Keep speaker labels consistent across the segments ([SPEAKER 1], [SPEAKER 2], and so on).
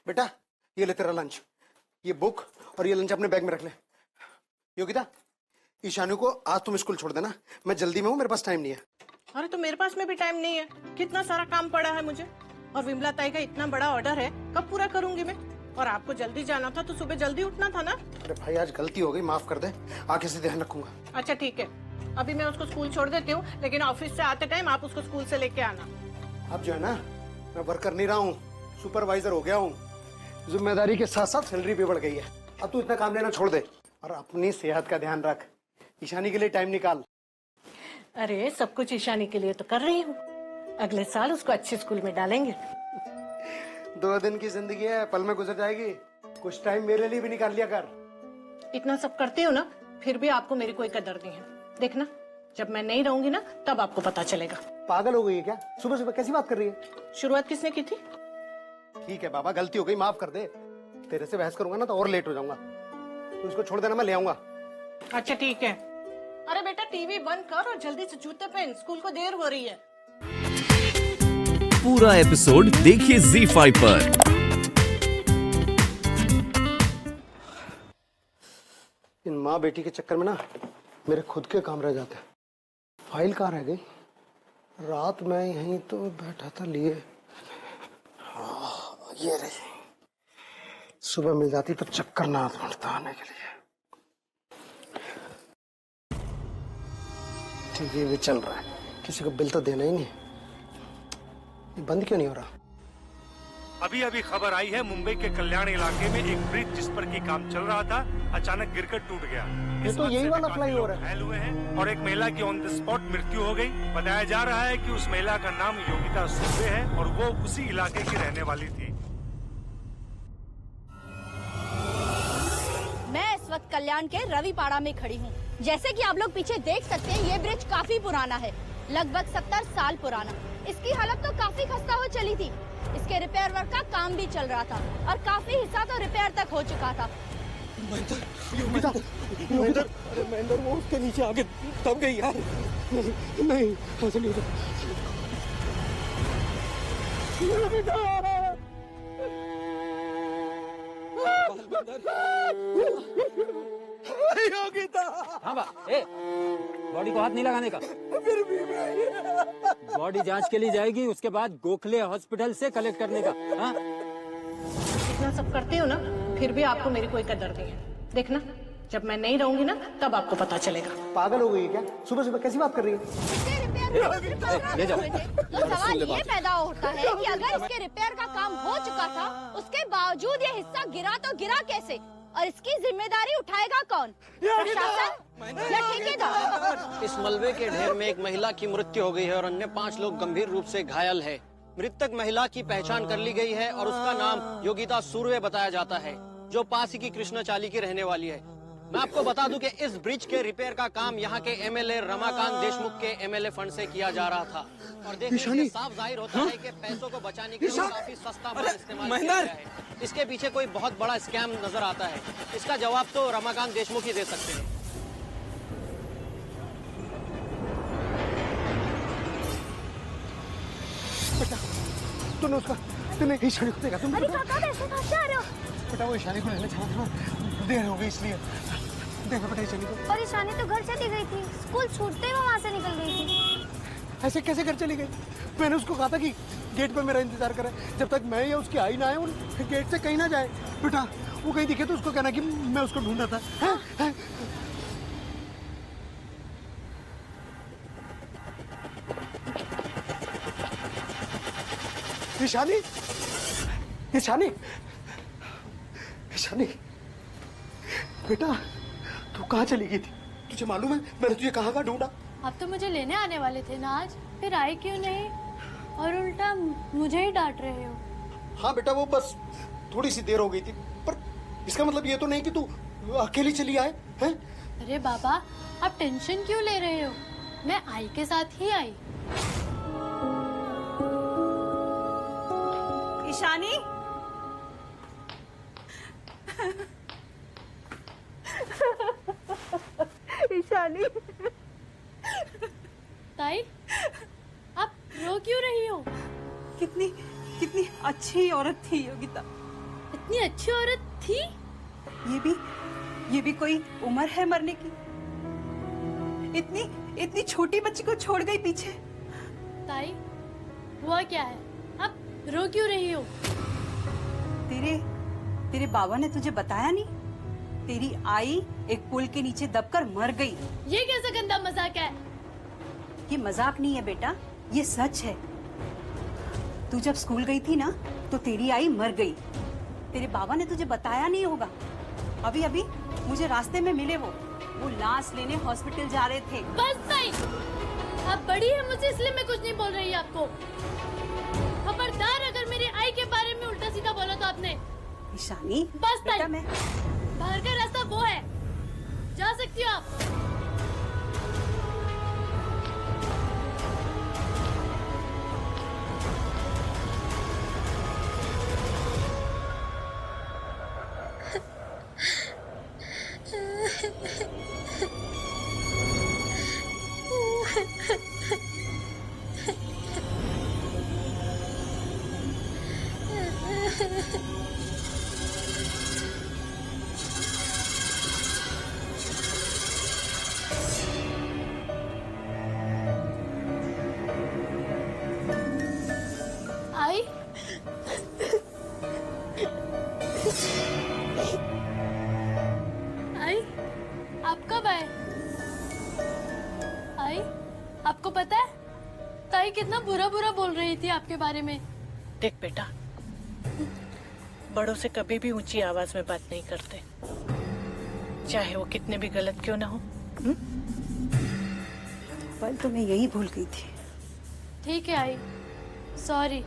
[SPEAKER 1] बेटा ये ले तेरा लंच, ये बुक और ये लंच अपने बैग में रख ले। योगिता, ईशानी को आज तुम स्कूल छोड़ देना, मैं जल्दी में हूँ, मेरे पास टाइम नहीं है।
[SPEAKER 2] अरे तो मेरे पास में भी टाइम नहीं है, कितना सारा काम पड़ा है मुझे, और विमला ताई का इतना बड़ा ऑर्डर है, कब पूरा करूंगी मैं? और आपको जल्दी जाना था तो सुबह जल्दी उठना था ना।
[SPEAKER 1] अरे भाई आज गलती हो गई, माफ कर दे, आगे से ध्यान रखूंगा।
[SPEAKER 2] अच्छा ठीक है, अभी मैं उसको स्कूल छोड़ देती हूँ, लेकिन ऑफिस से आते टाइम आप उसको स्कूल से लेके आना।
[SPEAKER 1] अब जो है ना, मैं वर्कर नहीं रहा हूँ, सुपरवाइजर हो गया हूँ, जिम्मेदारी के साथ साथ सैलरी भी बढ़ गई है। अब तू इतना काम लेना छोड़ दे और अपनी सेहत का ध्यान रख, ईशानी के लिए टाइम निकाल।
[SPEAKER 2] अरे सब कुछ ईशानी के लिए तो कर रही हूँ, अगले साल उसको अच्छे स्कूल में डालेंगे।
[SPEAKER 1] 2 दिन की जिंदगी है, पल में गुजर जाएगी, कुछ टाइम मेरे लिए भी निकाल लिया कर।
[SPEAKER 2] इतना सब करते हो ना, फिर भी आपको मेरी कोई कदर नहीं है। देखना, जब मैं नहीं रहूंगी ना तब आपको पता चलेगा।
[SPEAKER 1] पागल हो गई है क्या? सुबह सुबह कैसी बात कर रही है?
[SPEAKER 2] शुरुआत किसने की थी?
[SPEAKER 1] ठीक है बाबा, गलती हो गई, माफ कर दे। तेरे से बहस करूंगा ना तो और लेट हो जाऊंगा, तू इसको छोड़ देना, मैं ले आऊंगा।
[SPEAKER 2] अच्छा ठीक है। अरे बेटा टीवी बंद कर और जल्दी से जूते पहन, स्कूल को देर हो रही है।
[SPEAKER 3] पूरा एपिसोड देखिए ZEE5 पर।
[SPEAKER 1] इन माँ बेटी के चक्कर में ना मेरे खुद के काम रह जाते हैं। फाइल कहाँ रह गई? रात में यहीं तो बैठा था लिए। हाँ, ये रही। सुबह मिल जाती तो चक्कर ना पड़ता आने के लिए। ठीक है, भी चल रहा है, किसी को बिल तो देना ही नहीं। ये बंद क्यों नहीं हो रहा?
[SPEAKER 4] अभी अभी खबर आई है, मुंबई के कल्याण इलाके में एक ब्रिज जिस पर की काम चल रहा था अचानक गिरकर टूट गया।
[SPEAKER 1] ये तो यही वाला फ्लाईओवर है।
[SPEAKER 4] घायल हुए हैं और एक महिला की ऑन द स्पॉट मृत्यु हो गई। बताया जा रहा है कि उस महिला का नाम योगिता सुर्वे है और वो उसी इलाके की रहने वाली थी।
[SPEAKER 5] मैं इस वक्त कल्याण के रविपाड़ा में खड़ी हूँ। जैसे कि आप लोग पीछे देख सकते हैं, ये ब्रिज काफी पुराना है, लगभग 70 साल पुराना। इसकी हालत तो काफी खस्ता हो चली थी। इसके रिपेयर वर्क का काम भी चल रहा था और काफी हिस्सा तो रिपेयर तक हो चुका था।
[SPEAKER 1] महेंद्र वो उसके नीचे आके दब गई यार। नहीं ऐसा नहीं होता।
[SPEAKER 6] हाँ बा, बॉडी को हाथ नहीं लगाने का। बॉडी जांच के लिए जाएगी, उसके बाद गोखले हॉस्पिटल से कलेक्ट करने का। हाँ?
[SPEAKER 2] इतना सब करते हो ना, फिर भी आपको मेरी कोई कदर नहीं है। देखना, जब मैं नहीं रहूंगी ना तब आपको पता चलेगा।
[SPEAKER 1] पागल हो गई है क्या? सुबह सुबह कैसी बात कर रही है?
[SPEAKER 6] ले जाओ।
[SPEAKER 5] तो सवाल ये पैदा होता है कि अगर इसके रिपेयर का काम हो चुका था, उसके बावजूद ये हिस्सा गिरा तो गिरा कैसे, और इसकी जिम्मेदारी उठाएगा कौन? प्रशासन या ठेकेदार?
[SPEAKER 7] इस मलबे के ढेर में एक महिला की मृत्यु हो गई है और अन्य 5 लोग गंभीर रूप से घायल है। मृतक महिला की पहचान कर ली गई है और उसका नाम योगिता सुर्वे बताया जाता है, जो पास ही की कृष्णाचाली की रहने वाली है। मैं आपको बता दूं कि इस ब्रिज के रिपेयर का काम यहाँ के एमएलए रमाकांत देशमुख के एमएलए फंड से किया जा रहा था और देखने से साफ जाहिर होता है कि पैसों को बचाने के लिए काफी सस्ता माल इस्तेमाल किया गया है। इसके पीछे कोई बहुत बड़ा स्कैम नजर आता है। इसका जवाब तो रमाकांत देशमुख ही दे सकते हैं।
[SPEAKER 1] तूने ईशानी को देखा? तुम
[SPEAKER 5] अरे काका ऐसे कहाँ से आ रहे हो?
[SPEAKER 1] बेटा वो ईशानी को लेने चला था ना, देर हो गई इसलिए। देखो बेटा ईशानी को।
[SPEAKER 8] और ईशानी तो घर चली गई थी, स्कूल छूटते ही वो वहाँ से निकल गई थी।
[SPEAKER 1] ऐसे कैसे घर चली गई? मैंने उसको कहा था कि गेट पे मेरा इंतजार करे, जब तक मैं या उसकी आई ना आए, गेट से कहीं ना जाए। बेटा वो कहीं दिखे तो उसको कहना कि मैं उसको ढूंढ रहा था। है? ईशानी, ईशानी, ईशानी, बेटा तू कहाँ चली गई थी? तुझे मालूम है मैंने तुझे कहाँ ढूंढा?
[SPEAKER 8] आप तो मुझे लेने आने वाले थे ना आज, फिर आए क्यों नहीं और उल्टा मुझे ही डांट रहे हो?
[SPEAKER 1] हाँ बेटा वो बस थोड़ी सी देर हो गई थी, पर इसका मतलब ये तो नहीं कि तू अकेली चली आए हैं?
[SPEAKER 8] अरे बाबा आप टेंशन क्यों ले रहे हो, मैं आई के साथ ही आई।
[SPEAKER 2] ईशानी, ईशानी,
[SPEAKER 8] ताई आप रो क्यों रही हो?
[SPEAKER 2] कितनी कितनी अच्छी औरत थी योगिता,
[SPEAKER 8] इतनी अच्छी औरत थी।
[SPEAKER 9] ये भी कोई उम्र है मरने की? इतनी छोटी बच्ची को छोड़ गई पीछे।
[SPEAKER 8] ताई, हुआ क्या है? आप रो क्यों रही हो?
[SPEAKER 9] तेरे बाबा ने तुझे बताया नहीं? तेरी आई एक पुल के नीचे दबकर मर गई।
[SPEAKER 8] ये कैसा गंदा मजाक है?
[SPEAKER 9] ये मजाक नहीं है बेटा, ये सच है। तू जब स्कूल गई थी ना तो तेरी आई मर गई। तेरे बाबा ने तुझे बताया नहीं होगा। अभी अभी मुझे रास्ते में मिले वो लाश लेने हॉस्पिटल जा रहे थे।
[SPEAKER 8] बस ताई, आप बड़ी है मुझसे, इसलिए मैं कुछ नहीं बोल रही आपको। खबरदार अगर मेरी आई के बारे में उल्टा सीधा बोला तो आपने।
[SPEAKER 9] ईशानी,
[SPEAKER 8] बस ताई,
[SPEAKER 9] बेटा मैं
[SPEAKER 8] बाहर का रास्ता वो है, जा सकती हो आप। आई, आई, आप कब आए? आई, आपको पता है ताई कितना बुरा बोल रही थी आपके बारे में।
[SPEAKER 2] देख बेटा, बड़ों से कभी भी ऊंची आवाज में बात नहीं करते, चाहे वो कितने भी गलत क्यों ना हो।
[SPEAKER 9] पल तो मैं यही भूल गई थी।
[SPEAKER 8] ठीक है आई, सॉरी,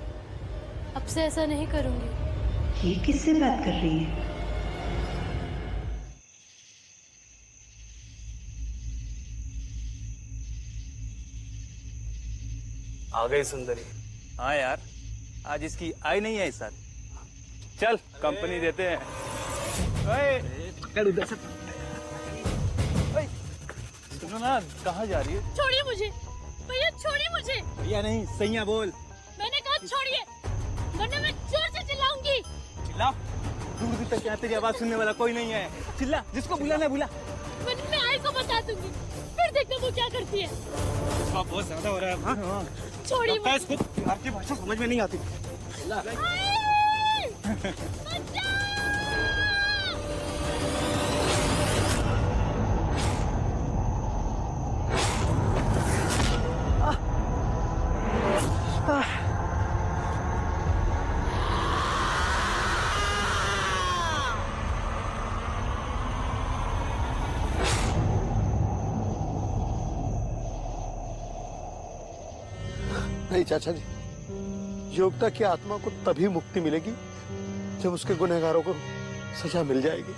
[SPEAKER 8] अब से ऐसा नहीं करूंगी।
[SPEAKER 9] ये किससे बात कर रही है?
[SPEAKER 10] आ गई सुंदरी। हाँ यार, आज इसकी आई नहीं है सर। चल कंपनी देते हैं। उधर से सुनो ना, कहाँ जा रही है?
[SPEAKER 8] छोड़िए मुझे भैया, छोड़िए मुझे।
[SPEAKER 10] भैया नहीं, सैया बोल।
[SPEAKER 8] मैंने कहा छोड़िए, वरना मैं जोर से चिल्लाऊंगी।
[SPEAKER 10] चिल्ला, दूर दूर तक यहाँ तेरी आवाज सुनने वाला कोई नहीं है। चिल्ला, जिसको बुलाना बुला।
[SPEAKER 8] मैं आई को बता दूंगी, फिर देखना वो क्या करती है।
[SPEAKER 10] बहुत ज्यादा हो रहा है। हाँ?
[SPEAKER 8] छोड़िए मुझे।
[SPEAKER 10] इसको आपकी भाषा समझ में नहीं आती।
[SPEAKER 1] नहीं चाचा जी, योगिता की आत्मा को तभी मुक्ति मिलेगी जब उसके गुनहगारों को सजा मिल जाएगी।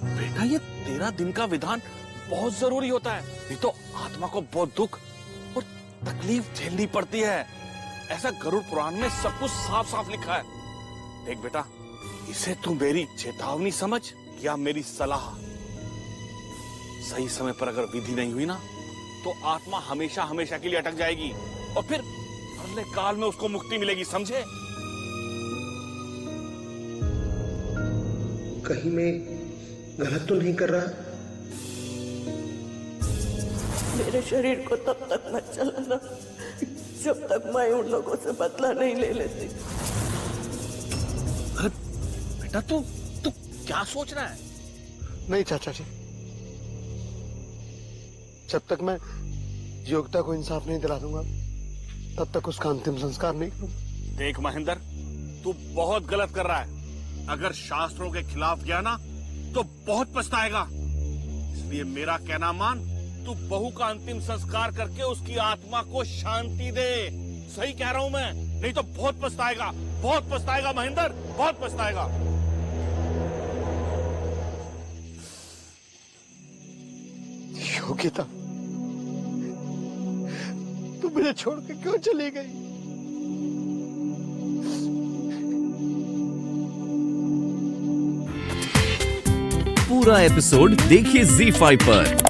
[SPEAKER 3] बेटा, ये 13 दिन का विधान बहुत जरूरी होता है, नहीं तो आत्मा को बहुत दुख और तकलीफ झेलनी पड़ती है। ऐसा गरुड़ पुराण में सब कुछ साफ साफ लिखा है। देख बेटा, इसे तू मेरी चेतावनी समझ या मेरी सलाह। सही समय पर अगर विधि नहीं हुई ना तो आत्मा हमेशा हमेशा के लिए अटक जाएगी और फिर अगले काल में उसको मुक्ति मिलेगी, समझे?
[SPEAKER 1] कहीं मैं गलत तो नहीं कर रहा?
[SPEAKER 2] मेरे शरीर को तब तक मत चलाना जब तक मैं उन लोगों से बदला नहीं ले लेती।
[SPEAKER 3] बेटा, तू क्या सोच रहा है?
[SPEAKER 1] नहीं चाचा जी, जब तक मैं योगिता को इंसाफ नहीं दिला दूंगा तब तक उसका अंतिम संस्कार नहीं करूंगा।
[SPEAKER 3] देख महेंद्र, तू बहुत गलत कर रहा है। अगर शास्त्रों के खिलाफ गया ना तो बहुत पछताएगा। इसलिए मेरा कहना मान, तू बहू का अंतिम संस्कार करके उसकी आत्मा को शांति दे। सही कह रहा हूं मैं, नहीं तो बहुत पछताएगा महेंद्र, बहुत पछताएगा।
[SPEAKER 1] योगिता, तू मुझे छोड़ के क्यों चली गई?
[SPEAKER 3] पूरा एपिसोड देखिए ZEE5 पर।